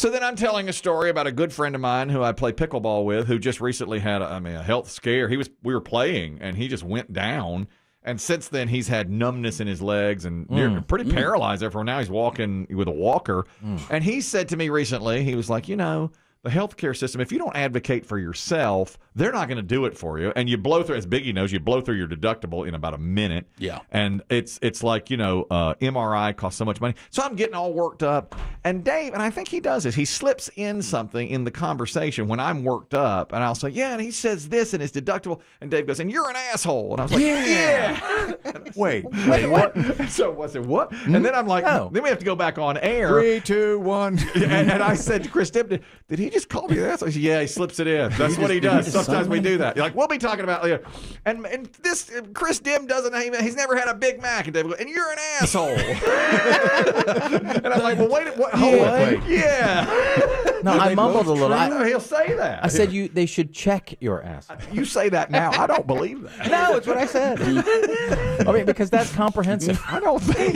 So then I'm telling a story about a good friend of mine who I play pickleball with, who just recently had a health scare. We were playing, and he just went down. And since then, he's had numbness in his legs and pretty paralyzed. Therefore, now he's walking with a walker. And he said to me recently, he was like, the healthcare system, if you don't advocate for yourself, they're not going to do it for you. And you blow through, as Biggie knows, you blow through your deductible in about a minute. Yeah. And it's like, MRI costs so much money. So I'm getting all worked up. And Dave, and I think he does this, he slips in something in the conversation when I'm worked up. And I'll say, yeah, and he says this and it's deductible. And Dave goes, and you're an asshole. And I was like, yeah. Wait, what? So I said, what? And then I'm like, then we have to go back on air. 3, 2, 1. and I said to Chris Demm, did he just call me an asshole? He said, yeah, he slips it in. That's what he does. Sometimes we do that. You're like, we'll be talking about later. And this Chris Demm he's never had a Big Mac. And Dave goes, and you're an asshole. And I'm like, well, hold on. Yeah. No, I mumbled a little. He'll say that. I said they should check your ass. You say that now. I don't believe that. No, it's what I said. I mean, because that's comprehensive. I don't think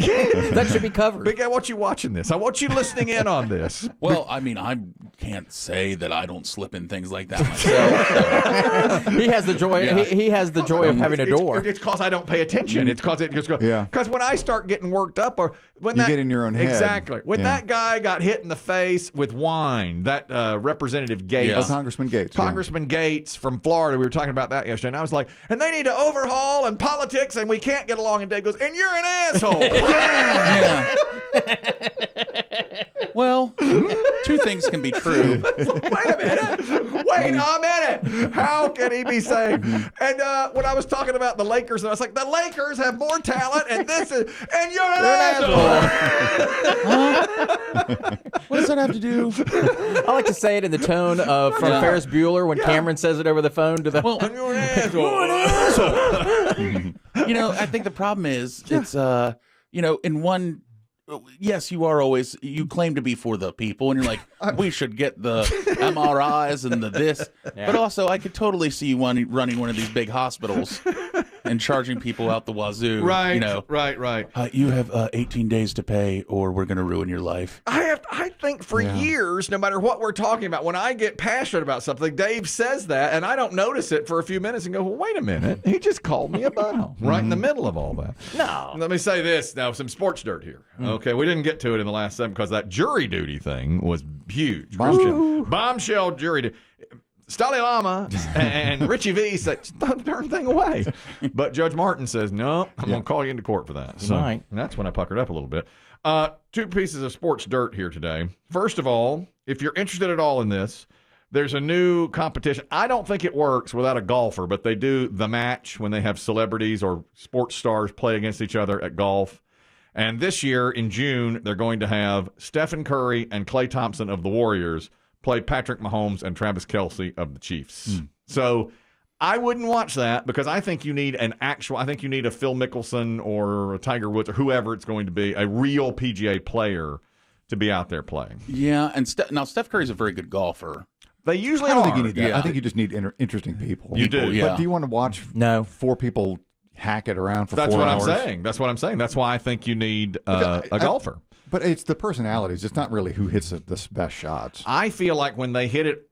that should be covered. Big, I want you watching this. I want you listening in on this. Well, I mean, I can't say that I don't slip in things like that myself. So. He has the joy. Yeah. He has the joy of having a door. It's because I don't pay attention. It's because it just goes. Yeah. Because when I start getting worked up, or when you get in your own head. Exactly. When that guy got hit in the face with wine, that Representative Gates, Congressman Gates, Gates from Florida, we were talking about that yesterday, and I was like, and they need to overhaul and politics, and we can't get along. And Dave goes, and you're an asshole. Yeah. Well, two things can be true. Wait a minute. How can he be saying? And when I was talking about the Lakers, and I was like, the Lakers have more talent, and you're an asshole. What does that have to do? I like to say it in the tone of from Ferris Bueller when Cameron says it over the phone to the. Well, you're an asshole. You're an asshole. I think the problem is it's in one. Yes, you claim to be for the people, and you're like, we should get the MRIs and the this. Yeah. But also, I could totally see you running one of these big hospitals and charging people out the wazoo. Right, right. You have 18 days to pay, or we're going to ruin your life. I think for years, no matter what we're talking about, when I get passionate about something, Dave says that, and I don't notice it for a few minutes and go, well, wait a minute. He just called me a bum right in the middle of all that. No. Let me say this now, some sports dirt here. Okay, we didn't get to it in the last segment because that jury duty thing was huge. Bombshell jury duty. Stali Lama and Richie V said, throw the darn thing away. But Judge Martin says, no, I'm going to call you into court for that. So that's when I puckered up a little bit. Two pieces of sports dirt here today. First of all, if you're interested at all in this, there's a new competition. I don't think it works without a golfer, but they do the match when they have celebrities or sports stars play against each other at golf. And this year in June, they're going to have Stephen Curry and Klay Thompson of the Warriors play Patrick Mahomes and Travis Kelce of the Chiefs. So I wouldn't watch that because I think you need I think you need a Phil Mickelson or a Tiger Woods or whoever it's going to be, a real PGA player to be out there playing. Yeah, and now Steph Curry's a very good golfer. They usually I don't are. think you need that. Yeah. I think you just need interesting people. You do, But do you want to watch four people hack it around for 4 hours? That's what I'm saying. That's why I think you need a golfer. But it's the personalities. It's not really who hits the best shots. I feel like when they hit it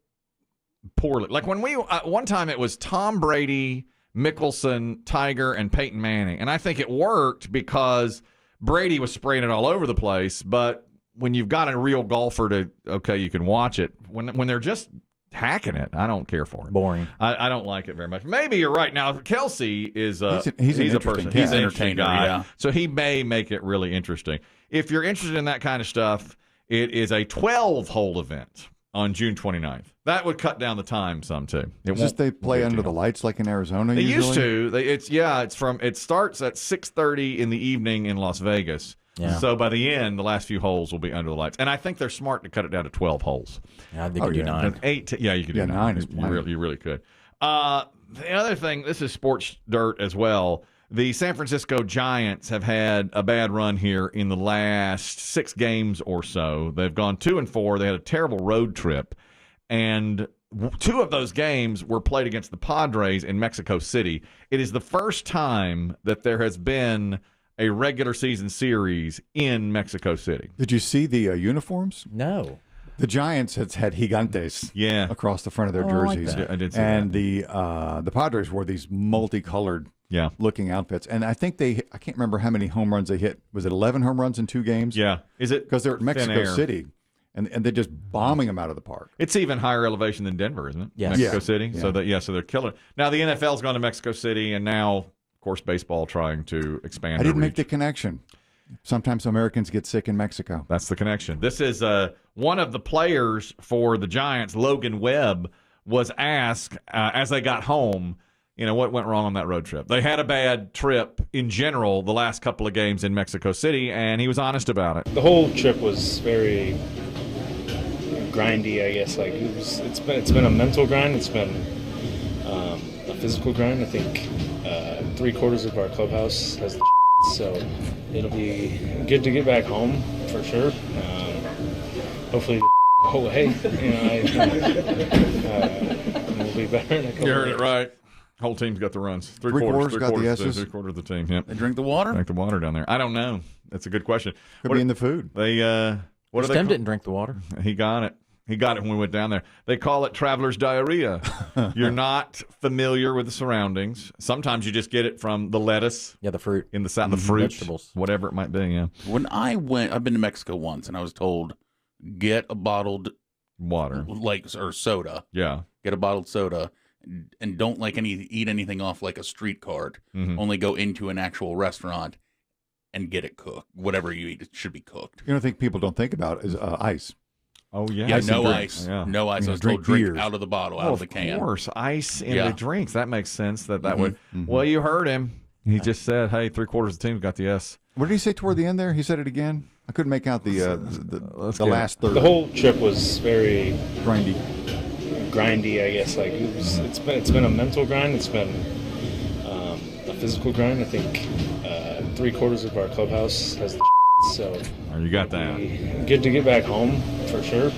poorly, like when we one time it was Tom Brady, Mickelson, Tiger, and Peyton Manning, and I think it worked because Brady was spraying it all over the place. But when you've got a real golfer you can watch it. When they're just hacking it, I don't care for it. Boring. I don't like it very much. Maybe you're right. Now Kelce is he's a person. He's an entertainer guy. So he may make it really interesting. If you're interested in that kind of stuff, it is a 12-hole event on June 29th. That would cut down the time some too. They play under the lights like in Arizona? They usually? used to. It starts at 6:30 in the evening in Las Vegas. Yeah. So by the end, the last few holes will be under the lights, and I think they're smart to cut it down to 12 holes. Yeah, I think you do 9. 8. You could do 9. You really could. The other thing, this is sports dirt as well. The San Francisco Giants have had a bad run here in the last 6 games or so. They've gone 2-4. They had a terrible road trip, and 2 of those games were played against the Padres in Mexico City. It is the first time that there has been a regular season series in Mexico City. Did you see the uniforms? No. The Giants had gigantes across the front of their jerseys. I like that. I did see and that. the Padres wore these multicolored looking outfits. And I think I can't remember how many home runs they hit. Was it 11 home runs in 2 games? Yeah. Is it? Because they're at Mexico City. And they're just bombing them out of the park. It's even higher elevation than Denver, isn't it? Yes. Mexico City. Yeah. So they're killing it. Now the NFL's gone to Mexico City, and now, of course, baseball trying to expand. I didn't their make the connection. Sometimes Americans get sick in Mexico. That's the connection. This is one of the players for the Giants, Logan Webb, was asked as they got home, what went wrong on that road trip. They had a bad trip in general the last couple of games in Mexico City, and he was honest about it. The whole trip was very grindy, I guess. Like it's been a mental grind. It's been a physical grind. I think 3/4 of our clubhouse has the so it'll be good to get back home for sure. Hopefully go away. We'll be better in a couple You heard days. it right. Whole team's got the runs. Three-quarters got the S's? Three-quarters of the team, yep. They drink the water? Drink the water down there. I don't know. That's a good question. Could be in the food. They what do they Stem call- didn't drink the water. He got it. He got it when we went down there. They call it traveler's diarrhea. You're not familiar with the surroundings. Sometimes you just get it from the lettuce Yeah, the fruit. in the south, the fruit, Vegetables. whatever it might be. Yeah, When I've been to Mexico once, and I was told, get a bottled water. or soda. Yeah, Get a bottled soda, and don't eat anything off like a street cart. Mhm. Only go into an actual restaurant and get it cooked. Whatever you eat, it should be cooked. People don't think about is ice. Oh yeah. Yeah, Ice no and drinks. ice. Yeah. No ice. I was drink told drink beers. out of the bottle, out Oh, of the can. Of course, ice in Yeah. the drinks. That makes sense. That Mhm. would. Well, you heard him. He just said, "Hey, 3/4 of the team's got the S." What did he say toward the end there? He said it again. I couldn't make out the Let's the get last third. The whole trip was very grindy. grindy, I guess. Like it's been a mental grind. It's been a physical grind. I think 3/4 of our clubhouse has the so Oh, you got that. it'll be good to get back home for sure.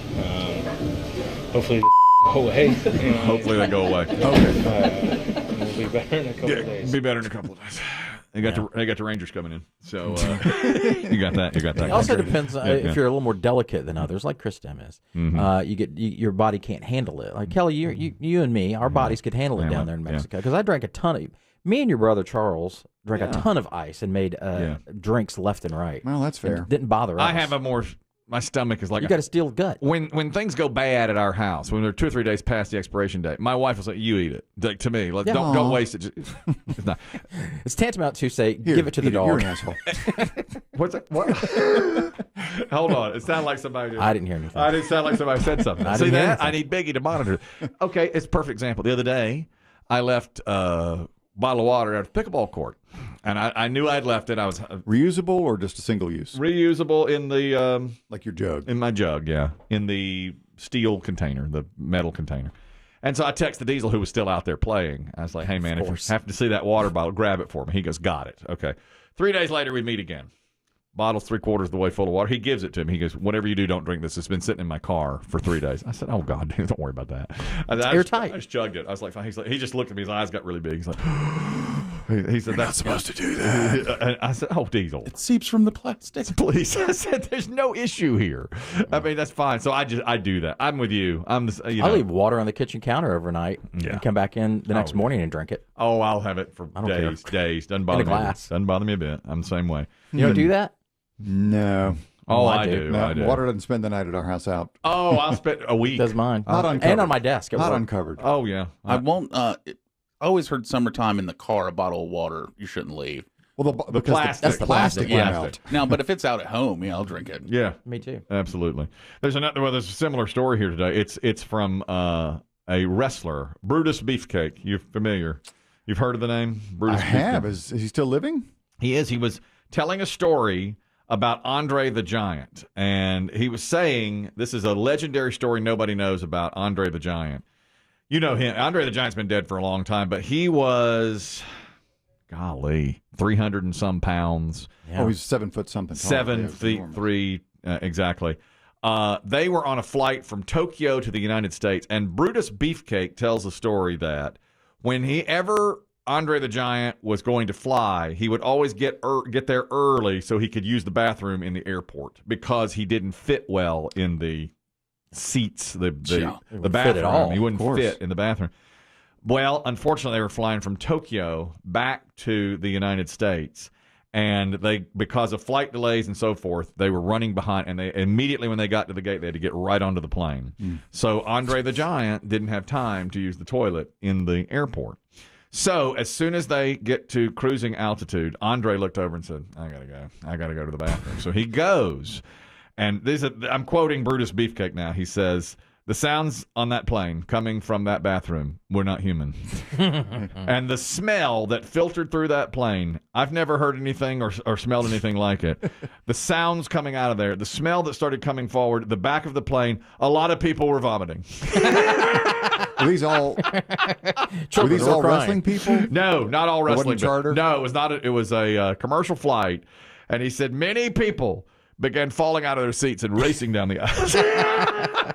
Hopefully go away. Hopefully they go away. We'll be better in a couple of days. Be better in a couple of days. They got the Rangers coming in, so you got that. You got that. It also depends Yeah, if yeah. you're a little more delicate than others, like Chris Demm is. Your body can't handle it. Like Kelly, you and me, our bodies could handle it Handle down it, there in yeah. Mexico. Because I drank a ton of. Me and your brother Charles drank a ton of ice and made drinks left and right. Well, that's fair. It didn't bother us. I have my stomach is like You got a steel gut. when things go bad at our house, when they're 2 or 3 days past the expiration date, my wife will say, "You eat it." Like, to me, like, Yeah. don't waste it. It's not. It's tantamount to say, Here, give it to the eat You're dog. an asshole. What's it? What? Hold on. It sounded like somebody. I didn't hear anything. I didn't sound like somebody said something. I See didn't hear that? anything. I need Biggie to monitor. Okay, it's a perfect example. The other day, I left a bottle of water at the pickleball court, and I knew I'd left it. I was Reusable or just a single use? reusable in the Like your jug. in my jug, yeah, in the steel container, the metal container. And so I text the Diesel, who was still out there playing. I was like, "Hey man, if you happen to see that water bottle, grab it for me." He goes, "Got it." Okay. 3 days later, we meet again. Bottle's 3/4 of the way full of water. He gives it to me. He goes, "Whatever you do, don't drink this. It's been sitting in my car for 3 days." I said, "Oh God, dude, don't worry about that." airtight. I just chugged it. I was like, fine. He just looked at me. His eyes got really big. He's like, he said, "That's supposed to do that. And I said, "Oh, Diesel, It seeps from the plastic. please." I said, "There's no issue here. I mean, that's fine." So I do that. I'm with you. I'm the, I leave water on the kitchen counter overnight Yeah. and come back in the next morning and drink it. Oh, I'll have it for don't care. days. Doesn't bother me. glass. Doesn't bother me a bit. I'm the same way. You don't do that? No. Oh, I I do. do. No, I do. water doesn't spend the night at our house out. Oh, I'll spend a week. Does mine. Not And uncovered. on my desk at Not work. uncovered. Oh yeah. I won't. I always heard summertime in the car, a bottle of water you shouldn't leave. Well, The plastic. That's the plastic, went yeah. out. Now, but if it's out at home, yeah, I'll drink it. Yeah, Me too. absolutely. There's a similar story here today. It's from a wrestler, Brutus Beefcake. You're familiar? You've heard of the name Brutus? I have. Beefcake? Is he still living? He is. He was telling a story about Andre the Giant, and he was saying this is a legendary story nobody knows about Andre the Giant. You know him. Andre the Giant's been dead for a long time, but he was, golly, 300 and some pounds. Yeah. Oh, he's 7 foot something. Tall. 7 Yeah, feet enormous. 3, exactly. They were on a flight from Tokyo to the United States, and Brutus Beefcake tells a story that whenever Andre the Giant was going to fly, he would always get there early so he could use the bathroom in the airport because he didn't fit well in the seats, the fit bathroom. at all, He wouldn't of course. fit in the bathroom. Well, unfortunately, they were flying from Tokyo back to the United States. And because of flight delays and so forth, they were running behind. And they immediately, when they got to the gate, they had to get right onto the plane. So Andre the Giant didn't have time to use the toilet in the airport. So as soon as they get to cruising altitude, Andre looked over and said, I got to go. I got to go to the bathroom. So he goes. And I'm quoting Brutus Beefcake now. He says, the sounds on that plane coming from that bathroom were not human. And the smell that filtered through that plane, I've never heard anything or smelled anything like it. The sounds coming out of there, the smell that started coming forward, the back of the plane, a lot of people were vomiting. Were these all wrestling people? No, not all wrestling. wasn't charter? No, it was not. It was a commercial flight. And he said many people began falling out of their seats and racing down the aisle.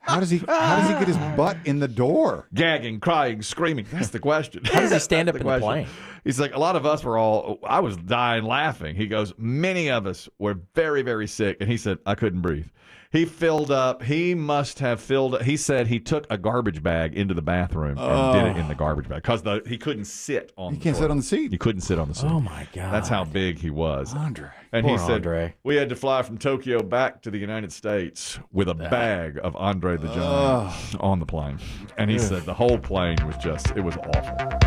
How does he get his butt in the door? Gagging, crying, screaming. That's the question. How does he stand up in the question. plane? He's like, a lot of us I was dying laughing. He goes, many of us were very, very sick. And he said, I couldn't breathe. He filled up. He must have filled up. He said he took a garbage bag into the bathroom and did it in the garbage bag because he couldn't sit on. He can't sit on the seat. He couldn't sit on the seat. Oh my God! That's how big he was. Andre. And Poor he said, Andre. we had to fly from Tokyo back to the United States with a bag of Andre the Giant on the plane. And he said the whole plane was it was awful.